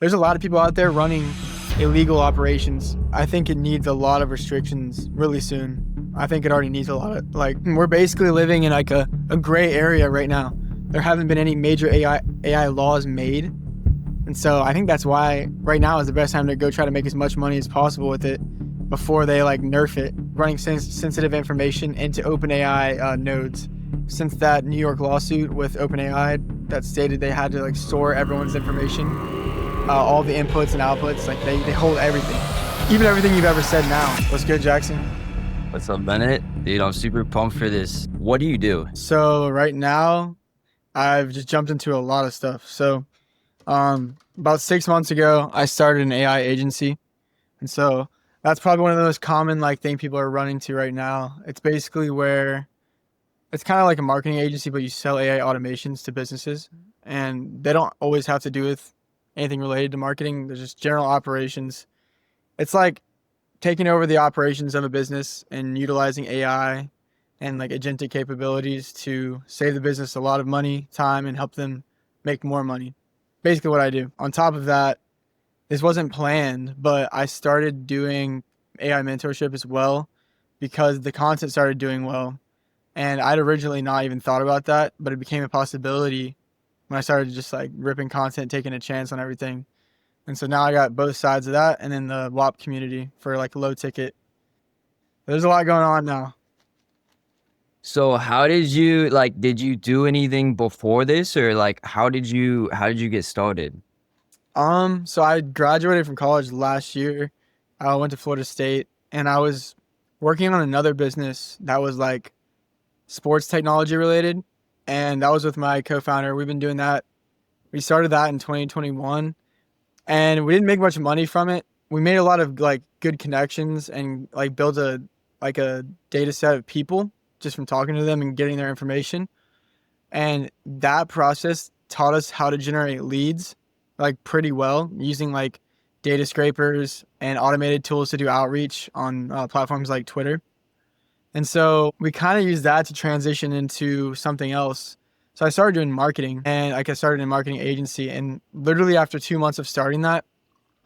There's a lot of people out there running illegal operations. I think it needs a lot of restrictions really soon. I think it already needs a lot of, we're basically living in like a gray area right now. There haven't been any major AI laws made. And so I think that's why right now is the best time to go try to make as much money as possible with it before they like nerf it, running sensitive information into OpenAI nodes. Since that New York lawsuit with OpenAI that stated they had to like store everyone's information, all the inputs and outputs, like they hold everything, even everything you've ever said now. What's good, Jackson? What's up, Bennett? Dude, I'm super pumped for this. What do you do? So right now, I've just jumped into a lot of stuff. So about 6 months ago, I started an AI agency. And so that's probably one of the most common thing people are running to right now. It's basically where it's kind of like a marketing agency, but you sell AI automations to businesses. And they don't always have to do with anything related to marketing. There's just general operations. It's like taking over the operations of a business and utilizing AI and like agentic capabilities to save the business a lot of money, time, and help them make more money. Basically what I do. On top of that, this wasn't planned, but I started doing AI mentorship as well because the content started doing well. And I'd originally not even thought about that, but it became a possibility when I started just like ripping content, taking a chance on everything. And so now I got both sides of that and then the WAP community for like low ticket. There's a lot going on now. So how did you did you do anything before this, or how did you get started? So I graduated from college last year. I went to Florida State and I was working on another business that was like sports technology related. And that was with my co-founder. We've been doing that. We started that in 2021 and we didn't make much money from it. We made a lot of like good connections and like built a data set of people just from talking to them and getting their information. And that process taught us how to generate leads like pretty well using like data scrapers and automated tools to do outreach on platforms like Twitter. And so we kind of used that to transition into something else. So I started doing marketing and like I started a marketing agency. And literally after 2 months of starting that,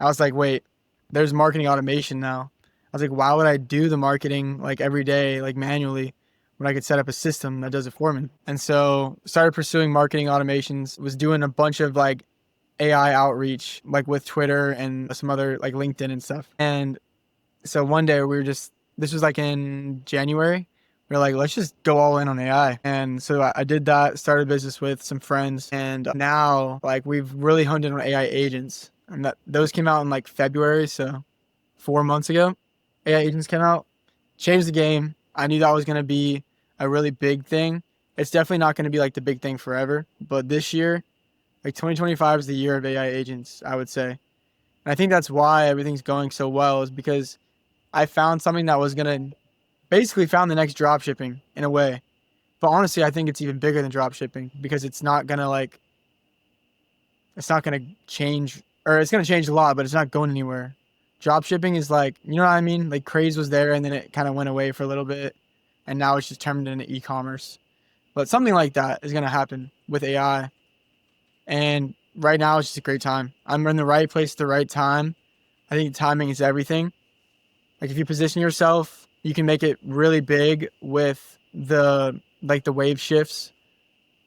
I was like, wait, there's marketing automation now. I was like, why would I do the marketing like every day, like manually, when I could set up a system that does it for me? And so started pursuing marketing automations, was doing a bunch of like AI outreach, like with Twitter and some other like LinkedIn and stuff. And so one day this was like in January. We were like, let's just go all in on AI. And so I did that, started a business with some friends. And now like we've really honed in on AI agents. And those came out in like February. So 4 months ago, AI agents came out, changed the game. I knew that was going to be a really big thing. It's definitely not going to be like the big thing forever. But this year, like 2025 is the year of AI agents, I would say. And I think that's why everything's going so well is because I found something that was going to basically found the next drop shipping in a way. But honestly, I think it's even bigger than drop shipping because it's not going to change, or it's going to change a lot, but it's not going anywhere. Drop shipping is like, you know what I mean? Like craze was there and then it kind of went away for a little bit. And now it's just turned into e-commerce. But something like that is going to happen with AI. And right now it's just a great time. I'm in the right place at the right time. I think timing is everything. Like if you position yourself, you can make it really big with the wave shifts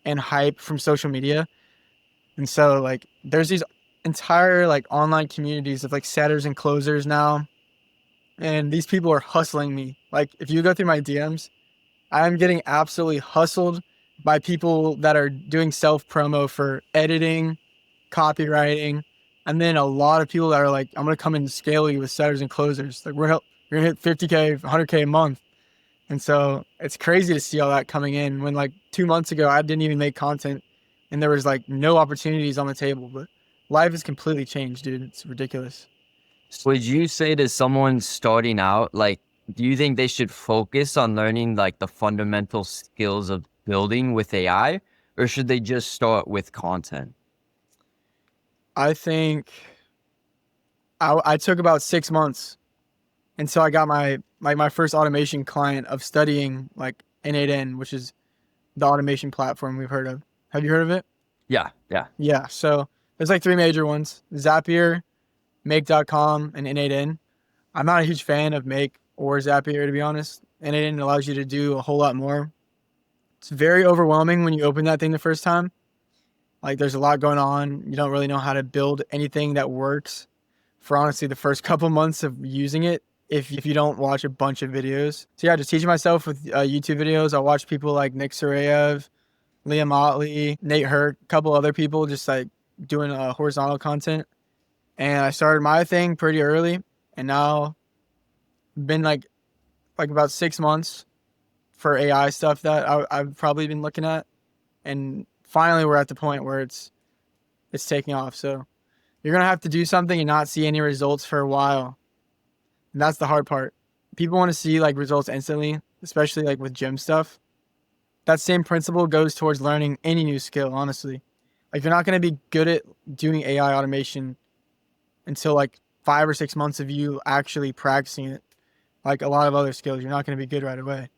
and hype from social media. And so like there's these entire like online communities of like setters and closers now. And these people are hustling me. Like if you go through my DMs, I'm getting absolutely hustled by people that are doing self promo for editing, copywriting, and then a lot of people that are like, I'm gonna come and scale you with setters and closers. Like you're gonna hit 50K, 100K a month. And so it's crazy to see all that coming in when like 2 months ago, I didn't even make content and there was like no opportunities on the table, but life has completely changed, dude. It's ridiculous. Would you say to someone starting out, do you think they should focus on learning like the fundamental skills of building with AI, or should they just start with content? I think I took about 6 months until I got my first automation client of studying like N8N, which is the automation platform we've heard of. Have you heard of it? Yeah. Yeah. So There's like three major ones: Zapier, Make.com, and N8N. I'm not a huge fan of Make or Zapier, to be honest. N8N allows you to do a whole lot more. It's very overwhelming when you open that thing the first time. Like there's a lot going on. You don't really know how to build anything that works for honestly the first couple months of using it if you don't watch a bunch of videos. So yeah, just teaching myself with YouTube videos. I watch people like Nick Sarayev, Liam Motley, Nate Hurt, a couple other people just like doing horizontal content. And I started my thing pretty early, and now been like about 6 months for AI stuff that I've probably been looking at, and finally we're at the point where it's taking off. So you're gonna have to do something and not see any results for a while, and that's the hard part. People want to see like results instantly, especially like with gym stuff. That same principle goes towards learning any new skill, honestly. Like you're not gonna be good at doing AI automation until like 5 or 6 months of you actually practicing it. Like a lot of other skills, you're not gonna be good right away.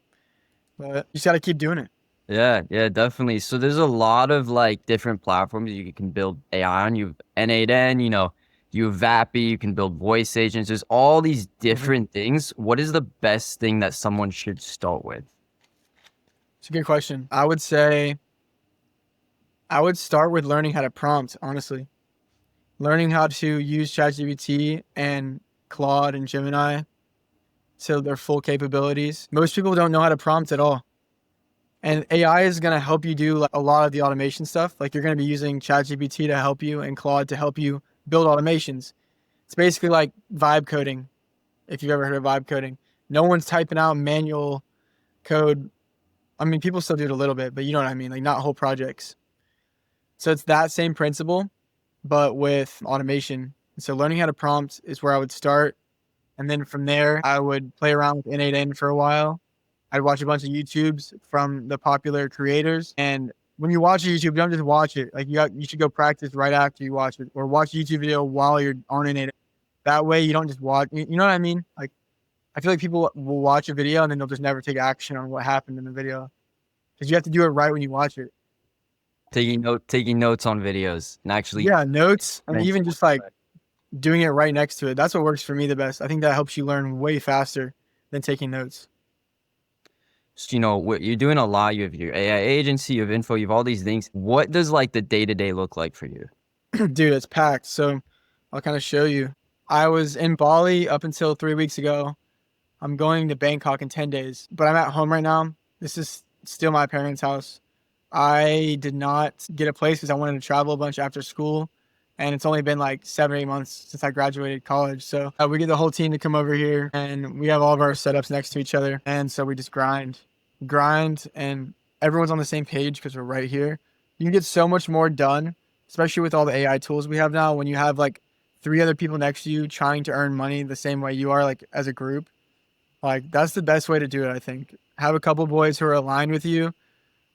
But you just gotta keep doing it. Yeah, yeah, definitely. So there's a lot of like different platforms you can build AI on. You have N8N, you have Vappy, you can build voice agents. There's all these different things. What is the best thing that someone should start with? It's a good question. I would say I would start with learning how to prompt, honestly. Learning how to use ChatGPT and Claude and Gemini to their full capabilities. Most people don't know how to prompt at all. And AI is going to help you do like a lot of the automation stuff. Like you're going to be using ChatGPT to help you and Claude to help you build automations. It's basically like vibe coding, if you've ever heard of vibe coding. No one's typing out manual code. I mean, people still do it a little bit, but you know what I mean? Like not whole projects. So it's that same principle, but with automation. So learning how to prompt is where I would start. And then from there, I would play around with N8N for a while. I'd watch a bunch of YouTubes from the popular creators. And when you watch a YouTube, don't just watch it. Like you should go practice right after you watch it, or watch a YouTube video while you're on N8N. That way you don't just watch, you know what I mean? Like I feel like people will watch a video and then they'll just never take action on what happened in the video. Because you have to do it right when you watch it. Taking notes on videos and actually. Yeah, notes, and even just like doing it right next to it. That's what works for me the best. I think that helps you learn way faster than taking notes. You're doing a lot. You have your AI agency, you have info, you have all these things. What does like the day-to-day look like for you? Dude, it's packed. So I'll kind of show you. I was in Bali up until 3 weeks ago. I'm going to Bangkok in 10 days, but I'm at home right now. This is still my parents' house. I did not get a place because I wanted to travel a bunch after school. And it's only been like 7 or 8 months since I graduated college. So we get the whole team to come over here, and we have all of our setups next to each other. And so we just grind, and everyone's on the same page because we're right here. You can get so much more done, especially with all the AI tools we have now. When you have like 3 other people next to you trying to earn money the same way you are, like as a group, like that's the best way to do it, I think. Have a couple boys who are aligned with you.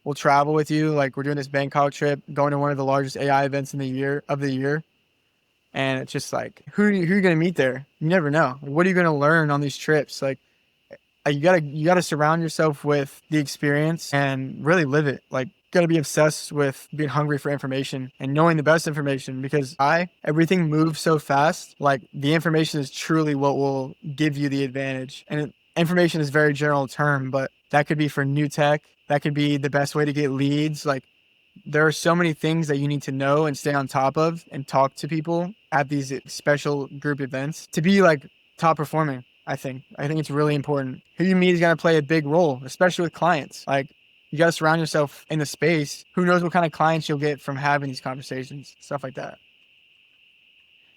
We'll travel with you. Like we're doing this Bangkok trip, going to one of the largest AI events in the year. And it's just like, who are you going to meet there? You never know. Like, what are you going to learn on these trips? Like you gotta surround yourself with the experience and really live it. Like you gotta be obsessed with being hungry for information and knowing the best information, because everything moves so fast. Like the information is truly what will give you the advantage. And information is a very general term, but that could be for new tech. That could be the best way to get leads. Like there are so many things that you need to know and stay on top of and talk to people at these special group events to be like top performing. I think it's really important. Who you meet is going to play a big role, especially with clients. Like you got to surround yourself in the space. Who knows what kind of clients you'll get from having these conversations, stuff like that.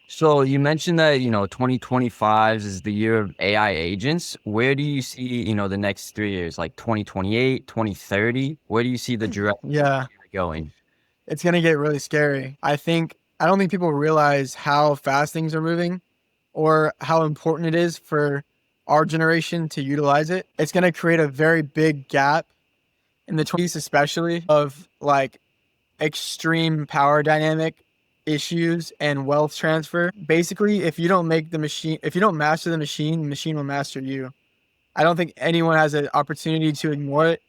So you mentioned that, 2025 is the year of AI agents. Where do you see, the next 3 years, like 2028, 2030? Where do you see the direction Yeah, going? it's going to get really scary. I don't think people realize how fast things are moving or how important it is for our generation to utilize it. It's going to create a very big gap in the 20s, especially of like extreme power dynamic issues and wealth transfer. Basically, if you don't master the machine will master you. I don't think anyone has an opportunity to ignore it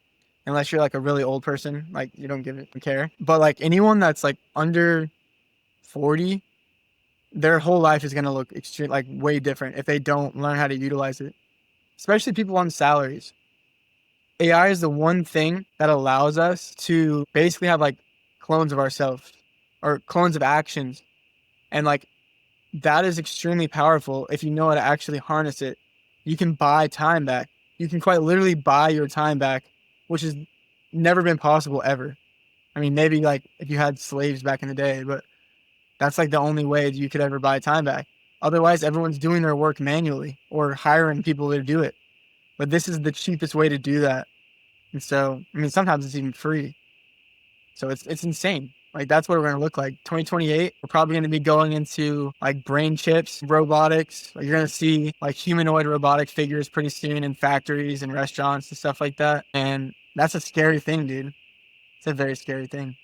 unless you're like a really old person, like you don't care. But like anyone that's like under 40, their whole life is going to look extreme, like way different if they don't learn how to utilize it, especially people on salaries. AI is the one thing that allows us to basically have like clones of ourselves or clones of actions. And like that is extremely powerful if you know how to actually harness it. You can buy time back. You can quite literally buy your time back, which has never been possible ever. I mean, maybe like if you had slaves back in the day, but that's like the only way that you could ever buy time back. Otherwise, everyone's doing their work manually or hiring people to do it. But this is the cheapest way to do that. And so, I mean, sometimes it's even free. So it's insane. Like that's what we're gonna look like. 2028, we're probably gonna be going into like brain chips, robotics. Like, you're gonna see like humanoid robotic figures pretty soon in factories and restaurants and stuff like that. And that's a scary thing, dude. It's a very scary thing.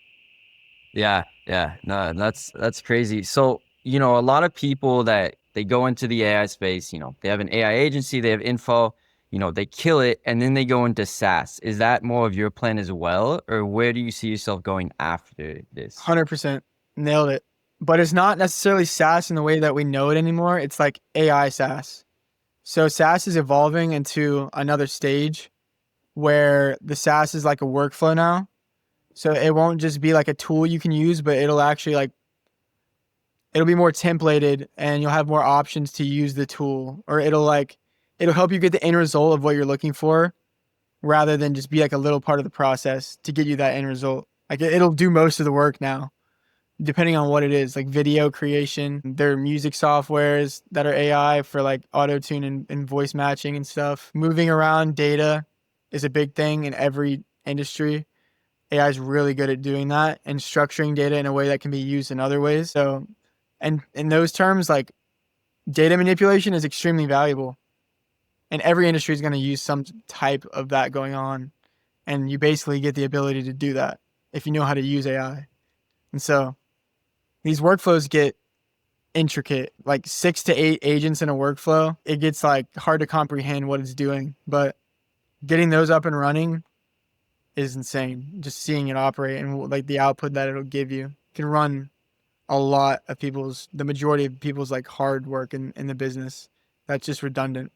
Yeah, yeah. No, that's crazy. So, you know, a lot of people that they go into the AI space, you know, they have an AI agency, they have info, you know, they kill it, and then they go into SaaS. Is that more of your plan as well, or where do you see yourself going after this? 100% nailed it. But it's not necessarily SaaS in the way that we know it anymore. It's like AI SaaS. So SaaS is evolving into another stage where the SaaS is like a workflow now. So it won't just be like a tool you can use, but it'll actually like, it'll be more templated and you'll have more options to use the tool, or it'll help you get the end result of what you're looking for rather than just be like a little part of the process to get you that end result. Like it'll do most of the work now, depending on what it is, like video creation. There are music softwares that are AI for like auto tune and voice matching and stuff. Moving around data is a big thing in every industry. AI is really good at doing that and structuring data in a way that can be used in other ways. So, and in those terms, like data manipulation is extremely valuable. And every industry is going to use some type of that going on. And you basically get the ability to do that if you know how to use AI. And so these workflows get intricate, like 6 to 8 agents in a workflow. It gets like hard to comprehend what it's doing, but getting those up and running is insane. Just seeing it operate and like the output that it'll give you can run a lot of the majority of people's like hard work in the business. That's just redundant.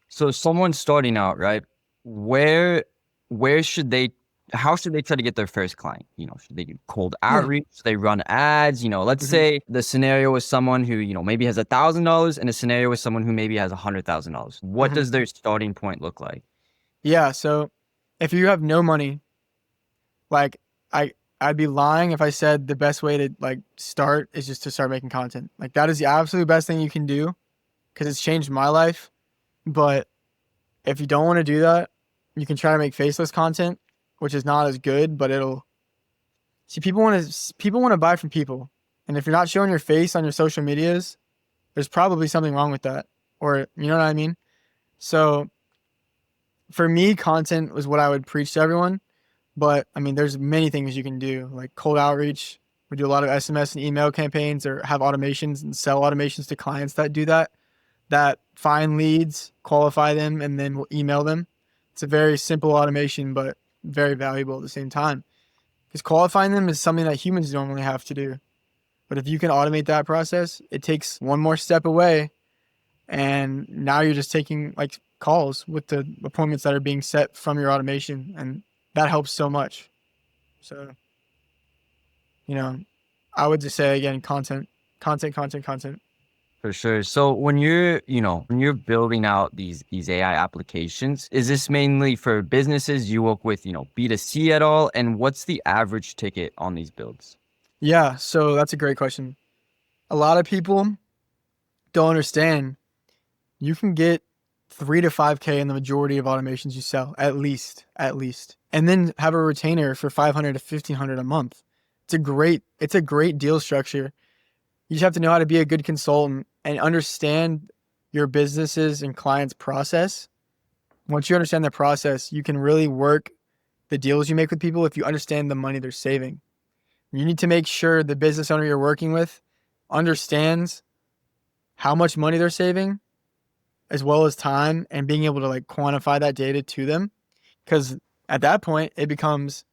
So someone starting out, right? Where where should they how should they try to get their first client? You know, should they do cold Yeah. outreach? Should they run ads? You know, let's Mhm. say the scenario was someone who, you know, maybe has $1,000 and a scenario with someone who maybe has $100,000. What Mhm. does their starting point look like? Yeah. So if you have no money, like I, I'd be lying if I said the best way to like start is just to start making content. Like that is the absolute best thing you can do because it's changed my life. But if you don't want to do that, you can try to make faceless content, which is not as good, but it'll see people want to buy from people. And if you're not showing your face on your social medias, there's probably something wrong with that. Or you know what I mean? So for me, content was what I would preach to everyone. But I mean, there's many things you can do, like cold outreach. We do a lot of SMS and email campaigns or have automations and sell automations to clients that do that, that find leads, qualify them, and then we'll email them. It's a very simple automation, but very valuable at the same time. Because qualifying them is something that humans normally have to do. But if you can automate that process, it takes one more step away. And now you're just taking like calls with the appointments that are being set from your automation. And that helps so much. So, you know, I would just say again, content, content, content, content. For sure. So when you're, you know, when you're building out these AI applications, is this mainly for businesses? You work with, you know, B2C at all? And what's the average ticket on these builds? Yeah. So that's a great question. A lot of people don't understand you can get 3 to 5K in the majority of automations you sell, at least, and then have a retainer for 500 to 1,500 a month. It's a great deal structure. You just have to know how to be a good consultant and understand your businesses and clients' process. Once you understand the process, you can really work the deals you make with people if you understand the money they're saving. You need to make sure the business owner you're working with understands how much money they're saving as well as time and being able to like quantify that data to them. Because at that point, it becomes,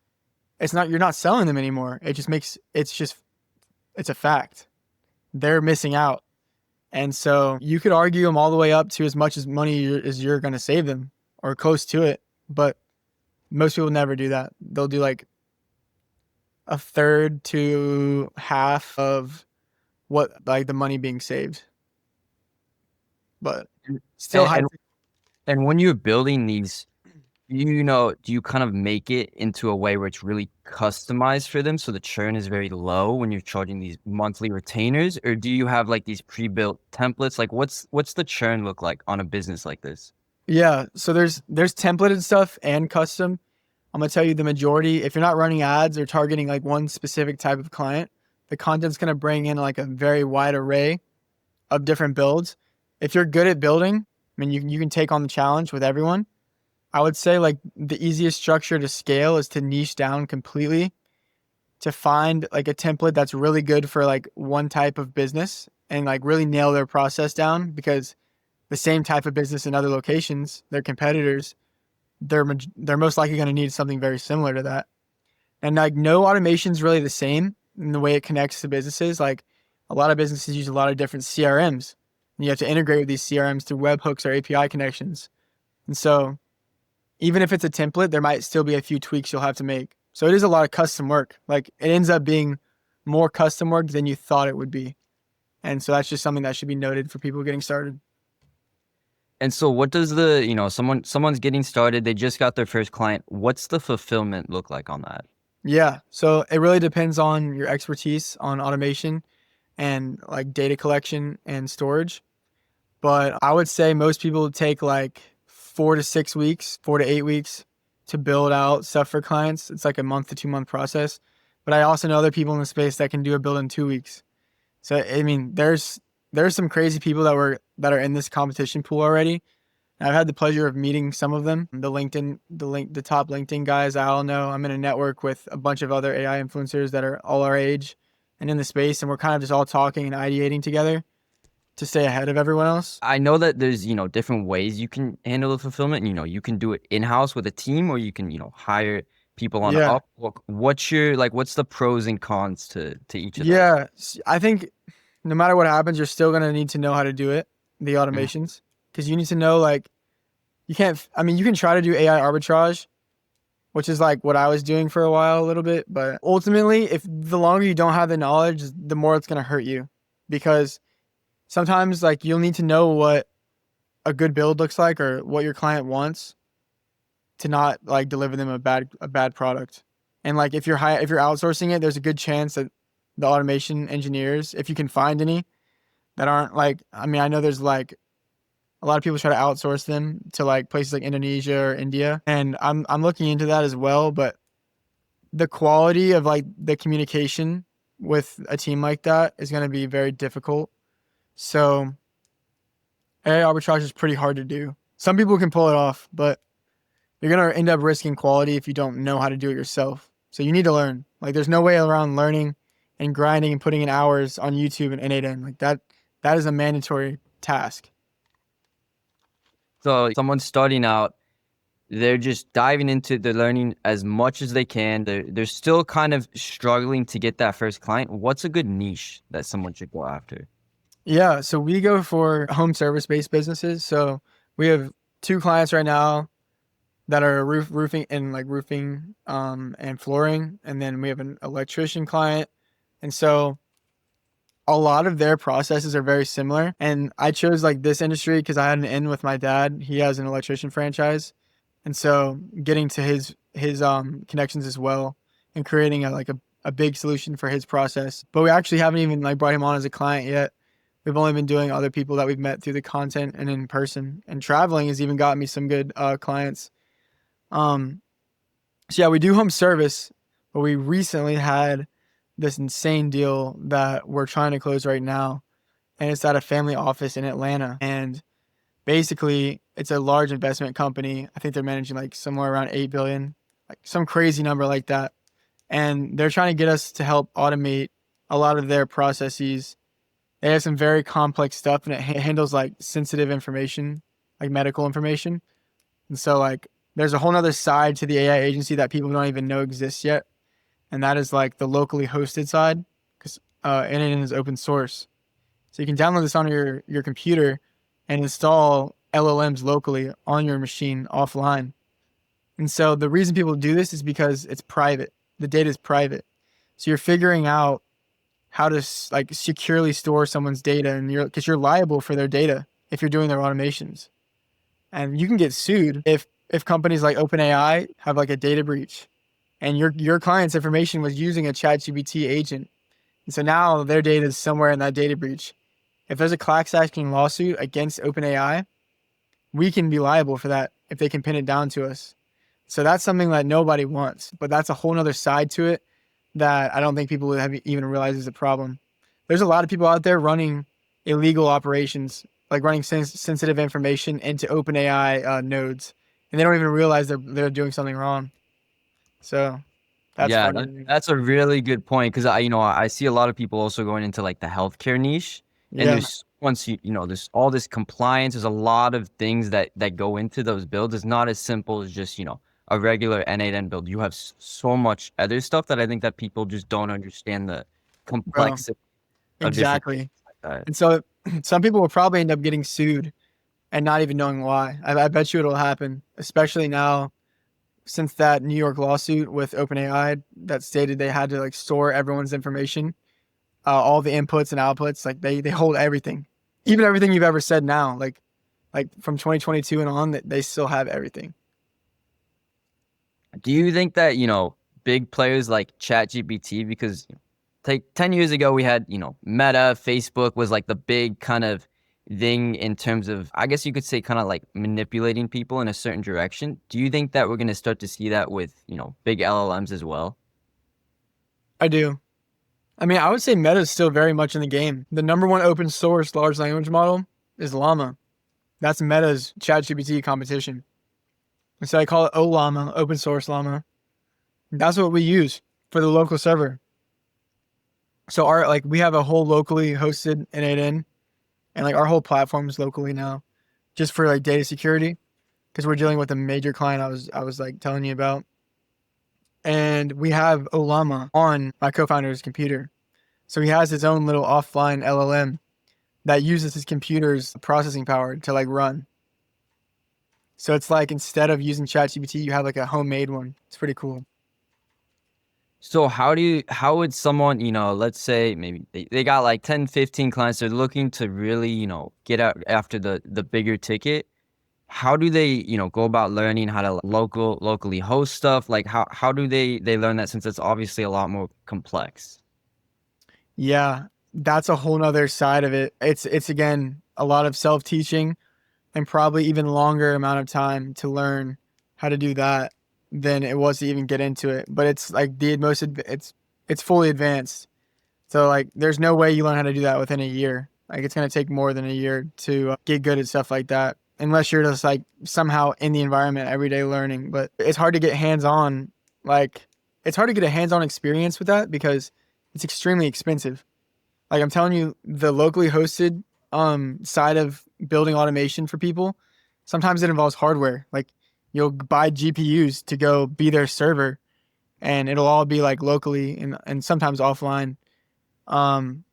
it's not, you're not selling them anymore. It's just it's a fact. They're missing out. And so you could argue them all the way up to as much as money as you're going to save them or close to it. But most people never do that. They'll do like a third to half of what like the money being saved. But still And, high. and when you're building these, do you kind of make it into a way where it's really customized for them so the churn is very low when you're charging these monthly retainers? Or do you have like these pre-built templates? Like what's the churn look like on a business like this? Yeah. So there's templated stuff and custom. I'm gonna tell you the majority, if you're not running ads or targeting like one specific type of client, the content's gonna bring in like a very wide array of different builds. If you're good at building, I mean you can take on the challenge with everyone. I would say like the easiest structure to scale is to niche down completely, to find like a template that's really good for like one type of business and like really nail their process down, because the same type of business in other locations, their competitors, they're most likely going to need something very similar to that. And like no automation is really the same in the way it connects to businesses. Like a lot of businesses use a lot of different CRMs, and you have to integrate with these CRMs through webhooks or API connections. And so even if it's a template, there might still be a few tweaks you'll have to make. So it is a lot of custom work. Like it ends up being more custom work than you thought it would be. And so that's just something that should be noted for people getting started. And so what does someone's getting started, they just got their first client. What's the fulfillment look like on that? Yeah. So it really depends on your expertise on automation and like data collection and storage. But I would say most people take like 4 to 6 weeks, 4 to 8 weeks to build out stuff for clients. It's like a month to 2 month process. But I also know other people in the space that can do a build in 2 weeks. So I mean, there's some crazy people that are in this competition pool already. And I've had the pleasure of meeting some of them. The top LinkedIn guys I all know. I'm in a network with a bunch of other AI influencers that are all our age and in the space, and we're kind of just all talking and ideating together to stay ahead of everyone else. I know that there's, different ways you can handle the fulfillment. You can do it in-house with a team, or you can, hire people on Yeah. Upwork. What's the pros and cons to each of those? Yeah. I think no matter what happens, you're still going to need to know how to do it, the Mhm. automations, because you need to know, like, you can't, I mean, you can try to do AI arbitrage, which is like what I was doing for a while, a little bit. But ultimately, if the longer you don't have the knowledge, the more it's going to hurt you, because sometimes like you'll need to know what a good build looks like or what your client wants to not like deliver them a bad product. And like if you're outsourcing it, there's a good chance that the automation engineers, if you can find any that aren't like, I mean, I know there's like a lot of people try to outsource them to like places like Indonesia or India, and I'm looking into that as well. But the quality of like the communication with a team like that is going to be very difficult. So AI arbitrage is pretty hard to do. Some people can pull it off, but you're going to end up risking quality if you don't know how to do it yourself. So you need to learn. Like there's no way around learning and grinding and putting in hours on YouTube and N8N. Like that is a mandatory task. So someone's starting out, they're just diving into the learning as much as they can. They're still kind of struggling to get that first client. What's a good niche that someone should go after? Yeah, so we go for home service based businesses. So we have 2 clients right now that are roofing and flooring, and then we have an electrician client. And so a lot of their processes are very similar. And I chose like this industry because I had an in with my dad. He has an electrician franchise. And so getting to his connections as well and creating a big solution for his process. But we actually haven't even like brought him on as a client yet. We've only been doing other people that we've met through the content and in person. And traveling has even gotten me some good clients. Um, so yeah, we do home service, but we recently had this insane deal that we're trying to close right now, and it's at a family office in Atlanta. And basically, it's a large investment company. I think they're managing like somewhere around 8 billion, like some crazy number like that. And they're trying to get us to help automate a lot of their processes. They have some very complex stuff, and it handles like sensitive information, like medical information. And so like there's a whole nother side to the AI agency that people don't even know exists yet. And that is like the locally hosted side. Because and it is open source. So you can download this on your computer and install LLMs locally on your machine offline. And so the reason people do this is because it's private. The data is private. So you're figuring out how to like securely store someone's data, and because you're liable for their data if you're doing their automations. And you can get sued if companies like OpenAI have like a data breach, and your client's information was using a ChatGPT agent. And so now their data is somewhere in that data breach. If there's a class action lawsuit against OpenAI, we can be liable for that if they can pin it down to us. So that's something that nobody wants, but that's a whole nother side to it that I don't think people have even realized is a problem. There's a lot of people out there running illegal operations, like running sensitive information into OpenAI nodes, and they don't even realize they're doing something wrong. So that's Yeah, funny. that's a really good point because I see a lot of people also going into like the healthcare niche, and Yeah. there's once there's all this compliance. There's a lot of things that go into those builds. It's not as simple as just a regular N8N build. You have so much other stuff that I think that people just don't understand the Bro, complexity of different things exactly. like that. And so some people will probably end up getting sued and not even knowing why. I bet you it'll happen, especially now since that New York lawsuit with OpenAI that stated they had to like store everyone's information, all the inputs and outputs, like they hold everything, even everything you've ever said now, like from 2022 and on, that they still have everything. Do you think that big players like ChatGPT, because take 10 years ago we had Meta, Facebook was like the big kind of thing in terms of, I guess you could say, kind of like manipulating people in a certain direction. Do you think that we're going to start to see that with big LLMs as well? I do. I mean, I would say Meta is still very much in the game. The number one open source large language model is Llama. That's Meta's ChatGPT competition. And so I call it OLLAMA, open source Llama. That's what we use for the local server. So we have a whole locally hosted N8N, and like our whole platform is locally now, just for like data security, because we're dealing with a major client I was like telling you about. And we have OLLAMA on my co-founder's computer. So he has his own little offline LLM that uses his computer's processing power to like run. So it's like instead of using ChatGPT, you have like a homemade one. It's pretty cool. So how would someone, let's say maybe they got like 10, 15 clients, they're looking to really, get out after the bigger ticket. How do they, go about learning how to locally host stuff? Like how do they learn that, since it's obviously a lot more complex? Yeah, that's a whole nother side of it. It's again a lot of self-teaching and probably even longer amount of time to learn how to do that than it was to even get into it. But it's like it's fully advanced. So like there's no way you learn how to do that within a year. Like it's gonna take more than a year to get good at stuff like that, unless you're just like somehow in the environment every day learning. But it's hard to get hands-on. Like it's hard to get a hands-on experience with that because it's extremely expensive. Like I'm telling you, the locally hosted side of building automation for people, sometimes it involves hardware. Like you'll buy GPUs to go be their server, and it'll all be like locally and sometimes offline. Um,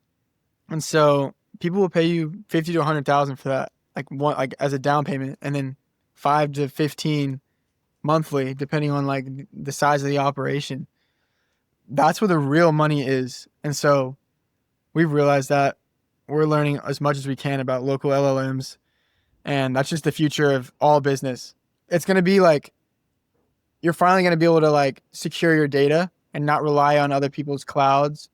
and so people will pay you 50 to 100,000 for that, like as a down payment, and then 5 to 15 monthly, depending on like the size of the operation. That's where the real money is. And so we've realized that we're learning as much as we can about local LLMs, and that's just the future of all business. It's going to be like you're finally going to be able to like secure your data and not rely on other people's clouds.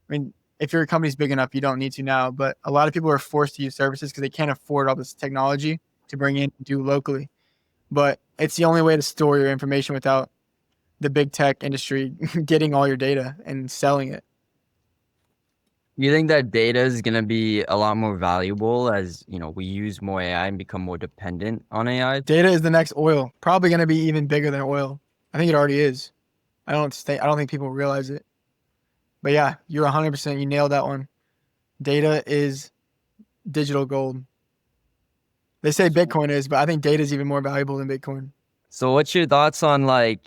I mean, if your company's big enough, you don't need to now, but a lot of people are forced to use services because they can't afford all this technology to bring in and do locally. But it's the only way to store your information without the big tech industry getting all your data and selling it. You think that data is going to be a lot more valuable as, we use more AI and become more dependent on AI? Data is the next oil, probably going to be even bigger than oil. I think it already is. I don't think people realize it. But yeah, you're 100%. You nailed that one. Data is digital gold. They say So, Bitcoin is, but I think data is even more valuable than Bitcoin. so what's your thoughts on like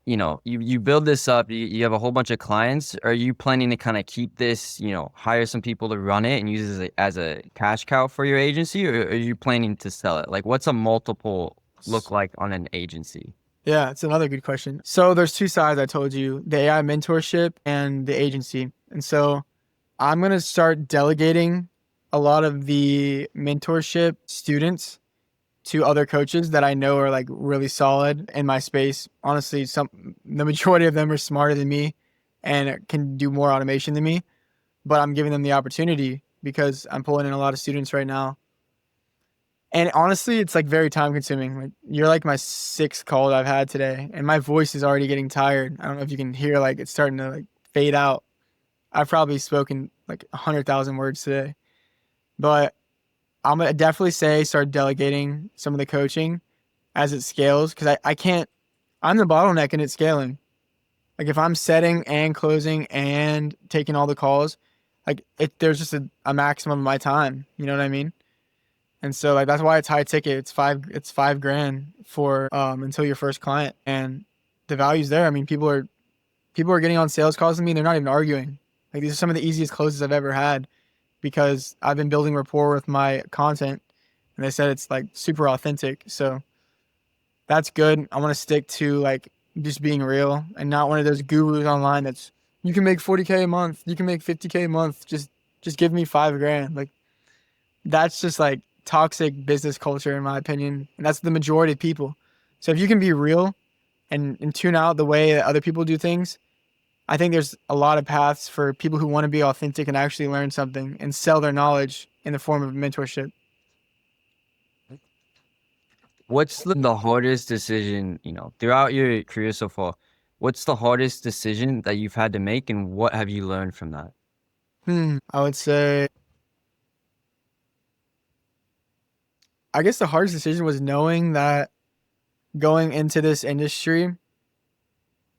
you build this up, you have a whole bunch of clients. Are you planning to kind of keep this, hire some people to run it and use it as a cash cow for your agency, or are you planning to sell it? Like, what's a multiple look like on an agency? Yeah, it's another good question. So there's two sides I told you, the AI mentorship and the agency. And so I'm going to start delegating a lot of the mentorship students to other coaches that I know are like really solid in my space. Honestly, the majority of them are smarter than me and can do more automation than me, but I'm giving them the opportunity because I'm pulling in a lot of students right now. And honestly, it's like very time consuming. Like you're like my sixth call that I've had today, and my voice is already getting tired. I don't know if you can hear like it's starting to like fade out. I've probably spoken like 100,000 words today, but I'm gonna definitely say start delegating some of the coaching as it scales because I can't. I'm the bottleneck and it's scaling. Like if I'm setting and closing and taking all the calls, like there's just a maximum of my time. You know what I mean? And so like that's why it's high ticket. It's 5 grand for until your first client. And the value's there. I mean, people are getting on sales calls with me, they're not even arguing. Like these are some of the easiest closes I've ever had because I've been building rapport with my content and they said it's like super authentic. So that's good. I want to stick to like just being real and not one of those gurus online that's you can make 40K a month, you can make 50K a month, just give me 5 grand. Like that's just like toxic business culture in my opinion. And that's the majority of people. So if you can be real and tune out the way that other people do things, I think there's a lot of paths for people who want to be authentic and actually learn something and sell their knowledge in the form of mentorship. What's the hardest decision, throughout your career so far? What's the hardest decision that you've had to make, and what have you learned from that? I would say, I guess the hardest decision was knowing that going into this industry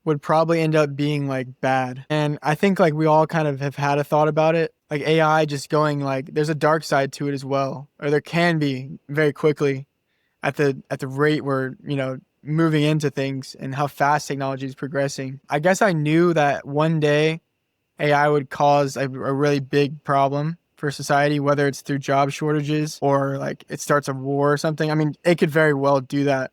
would probably end up being like bad. And I think like we all kind of have had a thought about it. Like AI just going like there's a dark side to it as well. Or there can be very quickly at the rate we're, moving into things and how fast technology is progressing. I guess I knew that one day AI would cause a really big problem for society, whether it's through job shortages or like it starts a war or something. I mean, it could very well do that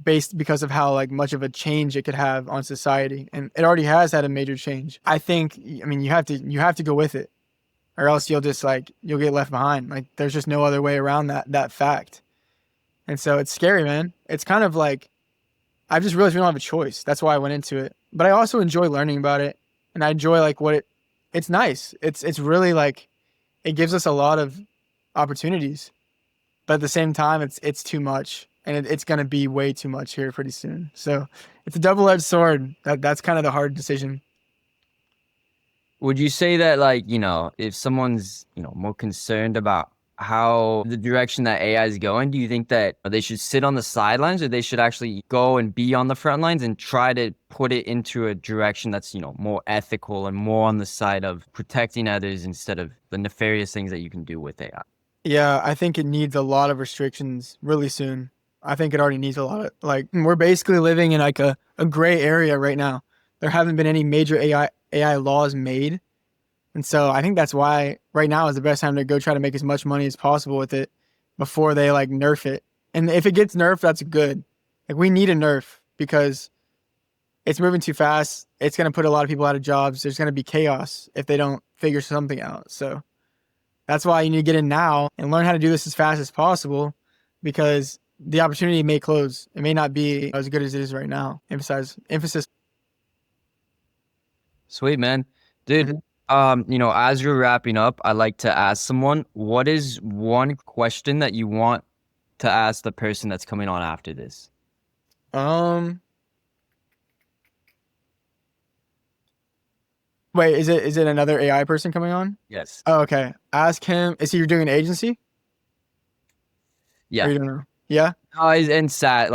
based because of how like much of a change it could have on society, and it already has had a major change. I think, I mean, you have to go with it, or else you'll get left behind. Like there's just no other way around that fact. And so it's scary, man. It's kind of like I just realized we don't have a choice. That's why I went into it. But I also enjoy learning about it, and I enjoy like it's nice. It's really like it gives us a lot of opportunities, but at the same time, it's too much, and it's gonna be way too much here pretty soon. So it's a double-edged sword. That's kind of the hard decision. Would you say that, like, if someone's, more concerned about how the direction that AI is going, do you think that they should sit on the sidelines, or they should actually go and be on the front lines and try to put it into a direction that's, more ethical and more on the side of protecting others instead of the nefarious things that you can do with AI? Yeah, I think it needs a lot of restrictions really soon. I think it already needs a lot of like we're basically living in like a gray area right now. There haven't been any major AI laws made. And so I think that's why right now is the best time to go try to make as much money as possible with it before they like nerf it. And if it gets nerfed, that's good. Like we need a nerf because it's moving too fast. It's going to put a lot of people out of jobs. There's going to be chaos if they don't figure something out. So that's why you need to get in now and learn how to do this as fast as possible because the opportunity may close. It may not be as good as it is right now. Emphasis. Sweet, man. Dude, Mhm. as you're wrapping up, I like to ask someone, what is one question that you want to ask the person that's coming on after this? Um, Wait, is it another AI person coming on? Yes. Oh, okay. Ask him. Is he doing an agency? Or Yeah. you don't know? Yeah. Oh, and SaaS,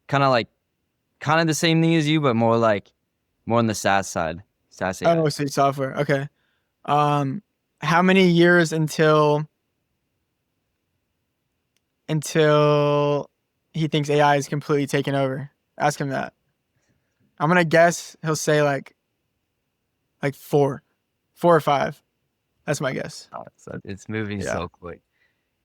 kind of the same thing as you, but more on the SaaS side, SaaS AI. Oh, so software. Okay. Um, how many years until he thinks AI is completely taken over? Ask him that. I'm gonna guess he'll say like four or five. That's my guess. Oh, it's moving Yeah. so quick.